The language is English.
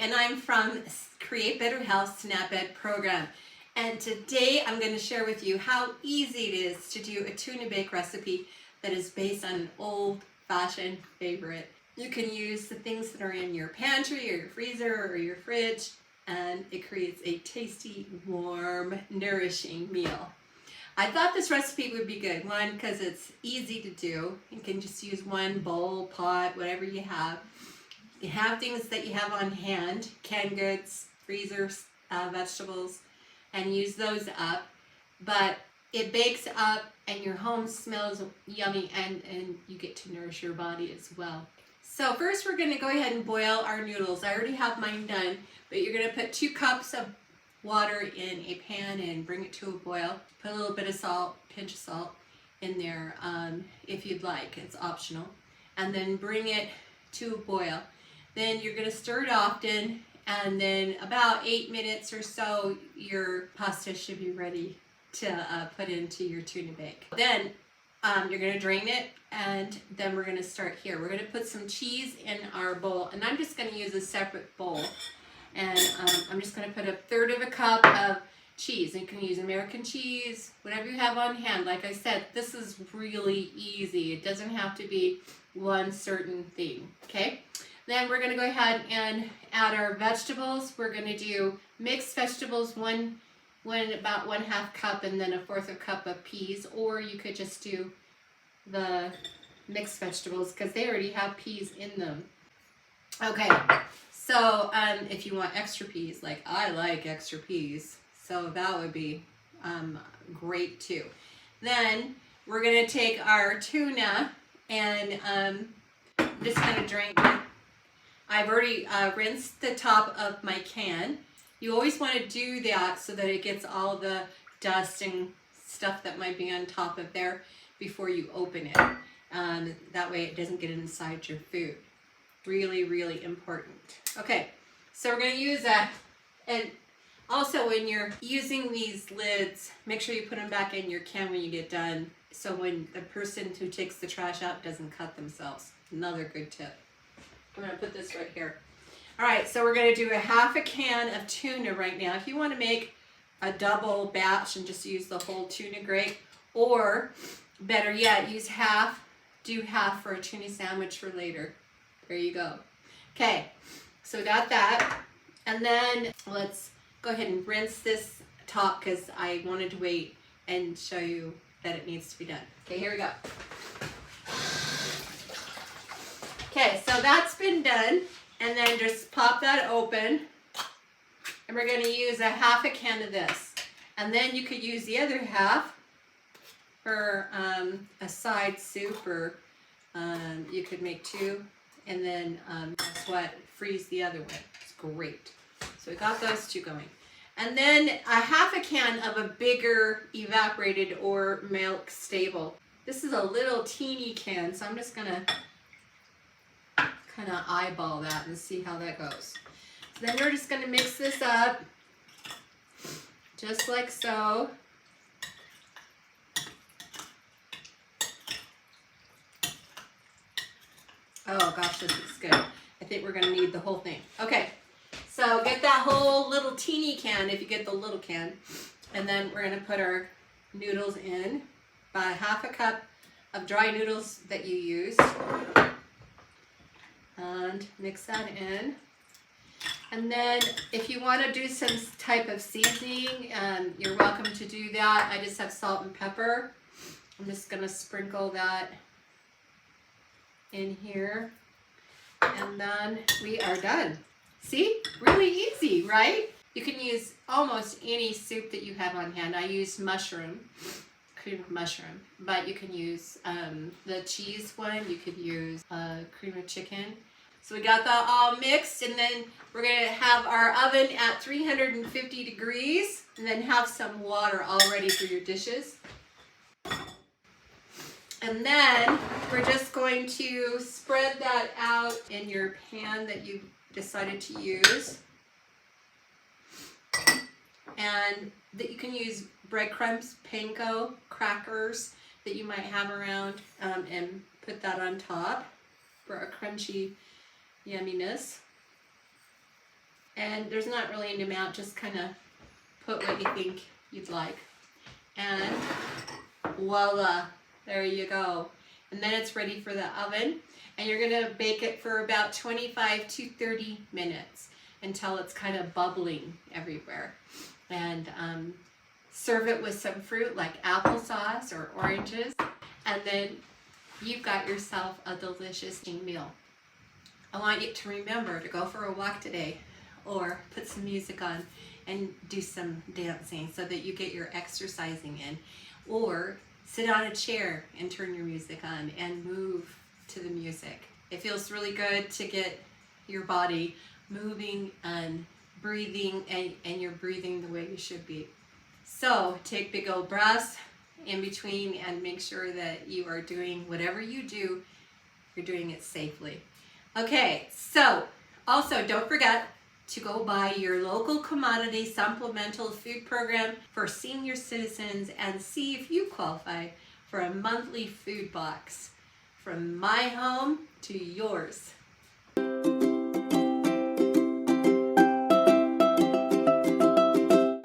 and I'm from Create Better Health SNAP Ed program. And today I'm going to share with you how easy it is to do a tuna bake recipe that is based on an old-fashioned favorite. You can use the things that are in your pantry or your freezer or your fridge, and it creates a tasty, warm, nourishing meal. I thought this recipe would be good. One, because it's easy to do. You can just use one bowl, pot, whatever you have. You have things that you have on hand, canned goods, freezers, vegetables, and use those up. But it bakes up and your home smells yummy, and you get to nourish your body as well. So first we're going to go ahead and boil our noodles. I already have mine done, but you're going to put 2 cups of water in a pan and bring it to a boil. Put a little bit of salt, pinch of salt in there if you'd like. It's optional. And then bring it to a boil. Then you're going to stir it often, and then about 8 minutes or so your pasta should be ready to put into your tuna bake. Then you're going to drain it, and then we're going to start here. We're going to put some cheese in our bowl, and I'm just going to use a separate bowl. And I'm just going to put 1/3 of a cup of cheese. You can use American cheese, whatever you have on hand. Like I said, this is really easy. It doesn't have to be one certain thing, okay? Then we're going to go ahead and add our vegetables. We're going to do mixed vegetables, about 1/2 cup, and then 1/4 cup of peas. Or you could just do the mixed vegetables because they already have peas in them. Okay. So if you want extra peas, like I like extra peas, so that would be great too. Then we're going to take our tuna, and I'm just going to drain it. I've already rinsed the top of my can. You always want to do that so that it gets all the dust and stuff that might be on top of there before you open it. That way it doesn't get inside your food. Really, really important. Okay, so we're going to use that. And also when you're using these lids, make sure you put them back in your can when you get done, so when the person who takes the trash out doesn't cut themselves. Another good tip. I'm going to put this right here. All right, so we're going to do 1/2 can of tuna right now. If you want to make a double batch and just use the whole tuna, great. Or better yet, use half, do half for a tuna sandwich for later. There you go. Okay, so we got that. And then let's go ahead and rinse this top because I wanted to wait and show you that it needs to be done. Okay, here we go. Okay, so that's been done. And then just pop that open. And we're going to use 1/2 can of this. And then you could use the other half for a side soup, or you could make 2. And then that's what, freeze the other one. It's great. So we got those 2 going. And then 1/2 can of a bigger evaporated or milk stable. This is a little teeny can, so I'm just gonna kind of eyeball that and see how that goes. So then we're just gonna mix this up, just like so. Oh gosh, this looks good. I think we're gonna need the whole thing. Okay, so get that whole little teeny can if you get the little can. And then we're gonna put our noodles in, about 1/2 cup of dry noodles that you use. And mix that in. And then if you wanna do some type of seasoning, you're welcome to do that. I just have salt and pepper. I'm just gonna sprinkle that in here, and then we are done. See, really easy, right? You can use almost any soup that you have on hand. I use mushroom, cream of mushroom, but you can use the cheese one. You could use cream of chicken. So we got that all mixed, and then we're gonna have our oven at 350 degrees, and then have some water all ready for your dishes. And then we're just going to spread that out in your pan that you decided to use. And that you can use breadcrumbs, panko, crackers that you might have around, and put that on top for a crunchy yumminess. And there's not really an amount, just kind of put what you think you'd like. And voila, there you go. And then it's ready for the oven. And you're gonna bake it for about 25 to 30 minutes until it's kind of bubbling everywhere. And serve it with some fruit like applesauce or oranges. And then you've got yourself a delicious meal. I want you to remember to go for a walk today or put some music on and do some dancing so that you get your exercising in. Or sit on a chair and turn your music on and move to the music. It feels really good to get your body moving and breathing, and you're breathing the way you should be. So take big old breaths in between and make sure that you are doing whatever you do, you're doing it safely. Okay, so also don't forget to go buy your local commodity supplemental food program for senior citizens and see if you qualify for a monthly food box from my home to yours.